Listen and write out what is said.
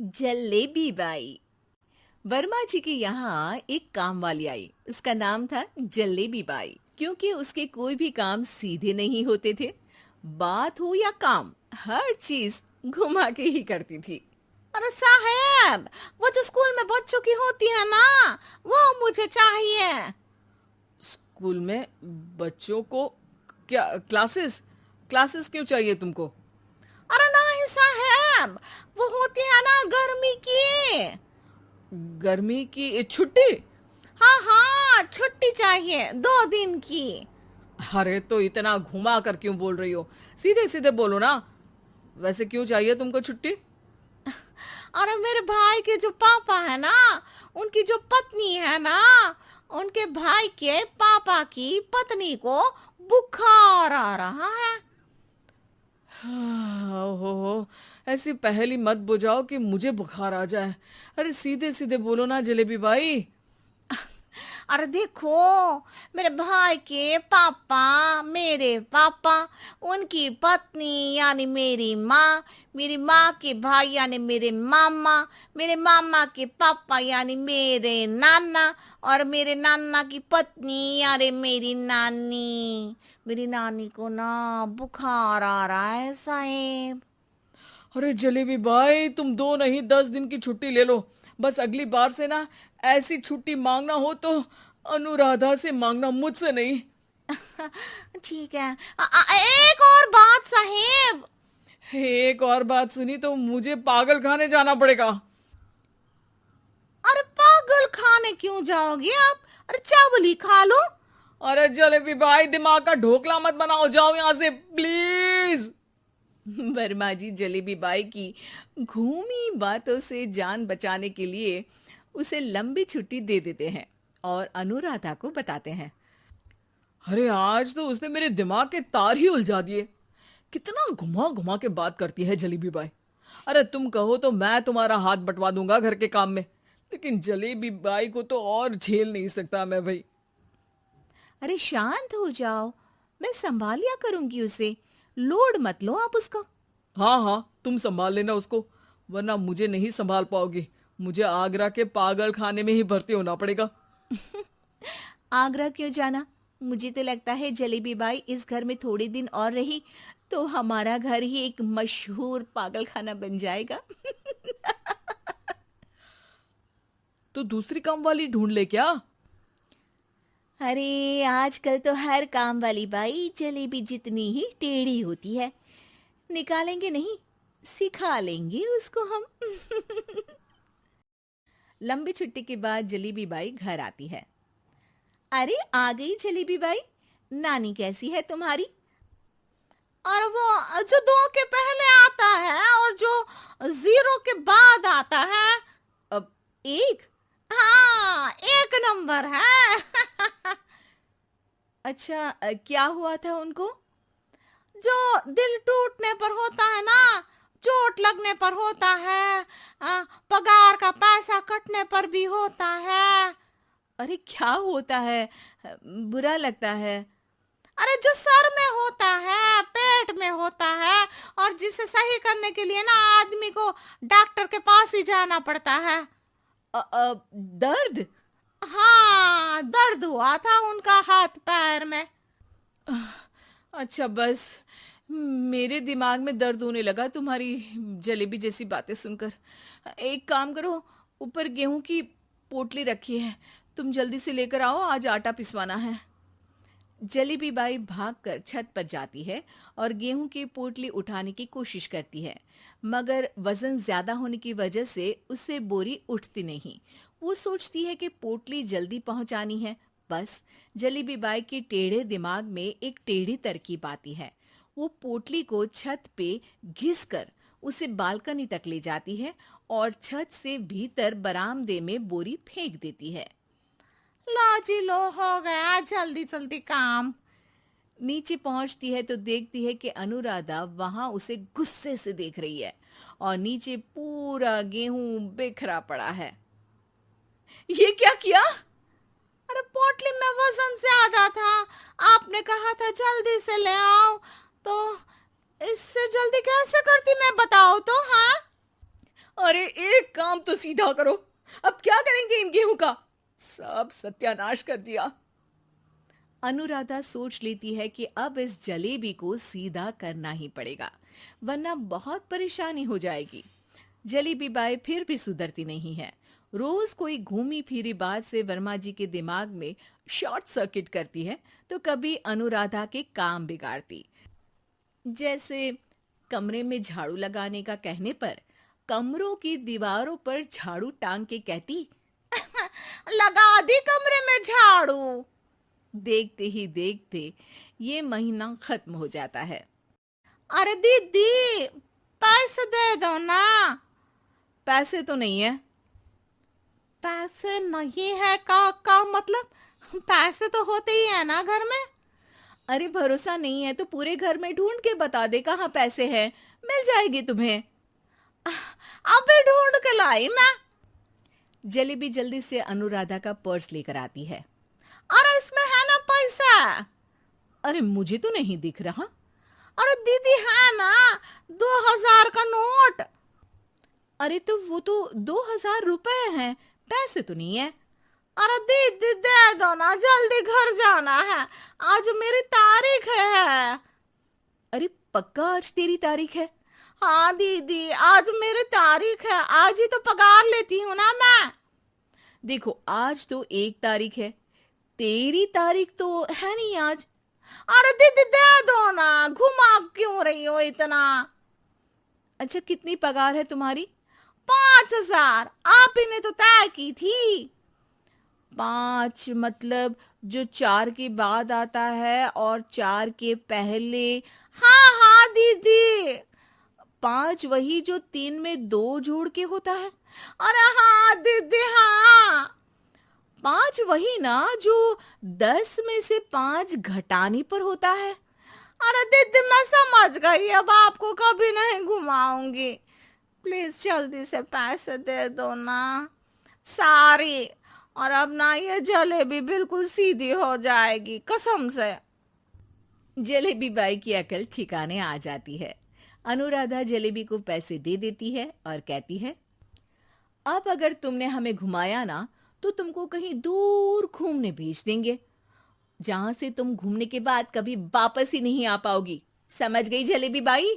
Jalebi by. Verma जी के यहाँ एक काम वाली आई। उसका नाम था जलेबी बाई, क्योंकि उसके कोई भी काम सीधे नहीं होते थे। बात हो या काम, हर चीज घुमा के ही करती थी। अरे साहब, वो जो स्कूल में बच्चों की होती है ना, वो मुझे चाहिए। स्कूल में बच्चों को क्या क्लासेस क्लासेस क्यों चाहिए तुमको? अरे नहीं साहब, वो होती है ना गर्मी की। गर्मी की छुट्टी? हाँ हाँ, छुट्टी चाहिए 2 दिन की। अरे तो इतना घुमा कर क्यों बोल रही हो? सीधे सीधे बोलो ना। वैसे क्यों चाहिए तुमको छुट्टी? अरे मेरे भाई के जो पापा है ना, उनकी जो पत्नी है ना, उनके भाई के पापा की पत्नी को बुखार आ रहा है। ओहो, ऐसी पहेली मत बुझाओ कि मुझे बुखार आ जाए। अरे सीधे सीधे बोलो ना जलेबी बाई। अरे देखो, मेरे भाई के पापा, मेरे पापा, उनकी पत्नी यानी मेरी माँ के भाई यानी मेरे मामा के पापा यानी मेरे नाना, और मेरे नाना की पत्नी यानी मेरी नानी को ना बुखार आ रहा है साहेब। अरे जलेबी भाई, तुम 2 नहीं 10 दिन की छुट्टी ले लो। बस अगली बार से ना ऐसी छुट्टी मांगना हो तो अनुराधा से मांगना, मुझसे नहीं। ठीक है। एक और बात साहेब। एक और बात सुनी तो मुझे पागल खाने जाना पड़ेगा। अरे पागल खाने क्यों जाओगे आप? अरे चावल ही खा लो। अरे जलेबी भाई, दिमाग का ढोकला मत बनाओ, जाओ यहाँ से प्लीज। वर्मा जी जलेबी बाई की घूमी बातों से जान बचाने के लिए उसे लंबी छुट्टी दे देते हैं और अनुराधा को बताते हैं। अरे आज तो उसने मेरे दिमाग के तार ही उलझा दिए। कितना घुमा घुमा के बात करती है जलेबी बाई। अरे तुम कहो तो मैं तुम्हारा हाथ बंटवा दूंगा घर के काम में, लेकिन जलेबी बाई को तो और झेल नहीं सकता मैं भाई। अरे शांत हो जाओ, मैं संभाल लिया करूंगी उसे। लोड मत लो आप उसको। हाँ हाँ, तुम संभाल लेना उसको, वरना मुझे नहीं संभाल पाओगी। मुझे आगरा के पागल खाने में ही भर्ती होना पड़ेगा। आगरा क्यों जाना? मुझे तो लगता है जलेबी बाई इस घर में थोड़े दिन और रही तो हमारा घर ही एक मशहूर पागल खाना बन जाएगा। तो दूसरी काम वाली ढूंढ ले क्या? अरे आजकल तो हर काम वाली बाई जलेबी जितनी ही टेढ़ी होती है। निकालेंगे नहीं, सिखा लेंगे उसको हम। लंबी छुट्टी के बाद जलेबी बाई घर आती है। अरे आ गई जलेबी बाई, नानी कैसी है तुम्हारी? और वो जो 2 के पहले आता है और जो 0 के बाद आता है। अब एक, हाँ 1 नंबर है। अच्छा, क्या हुआ था उनको? जो दिल टूटने पर होता है ना, चोट लगने पर होता है, पगार का पैसा कटने पर भी होता है। अरे क्या होता है? बुरा लगता है। अरे जो सर में होता है, पेट में होता है, और जिसे सही करने के लिए ना आदमी को डॉक्टर के पास ही जाना पड़ता है। दर्द? हाँ, दर्द हुआ था उनका हाथ पैर में। अच्छा बस, मेरे दिमाग में दर्द होने लगा तुम्हारी जलेबी जैसी बातें सुनकर। एक काम करो, ऊपर गेहूं की पोटली रखी है, तुम जल्दी से लेकर आओ, आज आटा पिसवाना है। जलेबी बाई भागकर छत पर जाती है और गेहूं की पोटली उठाने की कोशिश करती है, मगर वजन ज्यादा होने की वजह से उससे बोरी उठती नहीं। वो सोचती है कि पोटली जल्दी पहुंचानी है। बस जलेबी बाई के टेढ़े दिमाग में एक टेढ़ी तरकीब आती है। वो पोटली को छत पे घिस कर उसे बालकनी तक ले जाती है और छत से भीतर बरामदे में बोरी फेंक देती है। लो जी लो, हो गया जल्दी जल्दी काम। नीचे पहुंचती है तो देखती है कि अनुराधा वहां उसे गुस्से से देख रही है और नीचे पूरा गेहूं बिखरा पड़ा है। ये क्या किया? अरे पोटली में वजन ज्यादा था, आपने कहा था जल्दी से ले आओ, तो इससे जल्दी कैसे करती मैं बताओ तो। हाँ, अरे तो सीधा करो। अब क्या करेंगे इन गेहूं का? सब सत्यानाश कर दिया। अनुराधा सोच लेती है कि अब इस जलेबी को सीधा करना ही पड़ेगा, वरना बहुत परेशानी हो जाएगी। जलेबी बाई फिर भी सुधरती नहीं है। रोज कोई घूमी फिरी बात से वर्मा जी के दिमाग में शॉर्ट सर्किट करती है, तो कभी अनुराधा के काम बिगाड़ती। जैसे कमरे में झाड़ू लगाने का कहने पर कमरों की दीवारों पर झाड़ू टांग के कहती, लगा दी कमरे में झाड़ू। देखते ही देखते ये महीना खत्म हो जाता है। अरे दीदी, पैसे दे दो ना। पैसे तो नहीं है। पैसे नहीं है का मतलब? पैसे तो होते ही है ना घर में। अरे भरोसा नहीं है तो पूरे घर में ढूंढ के बता दे कहाँ पैसे हैं, मिल जाएगी तुम्हें। अबे ढूंढ के लाई मैं। जलेबी जल्दी से अनुराधा का पर्स लेकर आती है। अरे इसमें है ना पैसा। अरे मुझे तो नहीं दिख रहा। अरे दीदी है ना, 2000 का नोट। अरे तो वो तो 2000 रुपए हैं, पैसे तो नहीं है। अरे दीदी दे दो ना, जल्दी घर जाना है, आज मेरी तारीख है। अरे पक्का आज तेरी तारीख है? हाँ दीदी, आज मेरी तारीख है, आज ही तो पगार लेती हूँ ना मैं। देखो आज तो 1 तारीख है, तेरी तारीख तो है नहीं आज। अरे दीदी दे दो ना, घुमा क्यों रही हो इतना? अच्छा कितनी पगार है तुम्हारी? 5000, आप ही ने तो तय की थी। 5 मतलब जो 4 के बाद आता है और 4 के पहले। हाँ हाँ दीदी। 5 वही जो 3 में 2 जोड़ के होता है। अरे हाँ दीदी हाँ। 5 वही ना जो 10 में से 5 घटाने पर होता है। अरे दीदी मैं समझ गई, अब आपको कभी नहीं घुमाऊंगी। प्लीज जल्दी से पैसे दे दो ना, सारी। और अब ना ये जलेबी बिल्कुल सीधी हो जाएगी, कसम से। जलेबी बाई की अकल ठिकाने आ जाती है। अनुराधा जलेबी को पैसे दे देती है और कहती है, अब अगर तुमने हमें घुमाया ना तो तुमको कहीं दूर घूमने भेज देंगे, जहां से तुम घूमने के बाद कभी वापस ही नहीं आ पाओगी। समझ गई जलेबी बाई?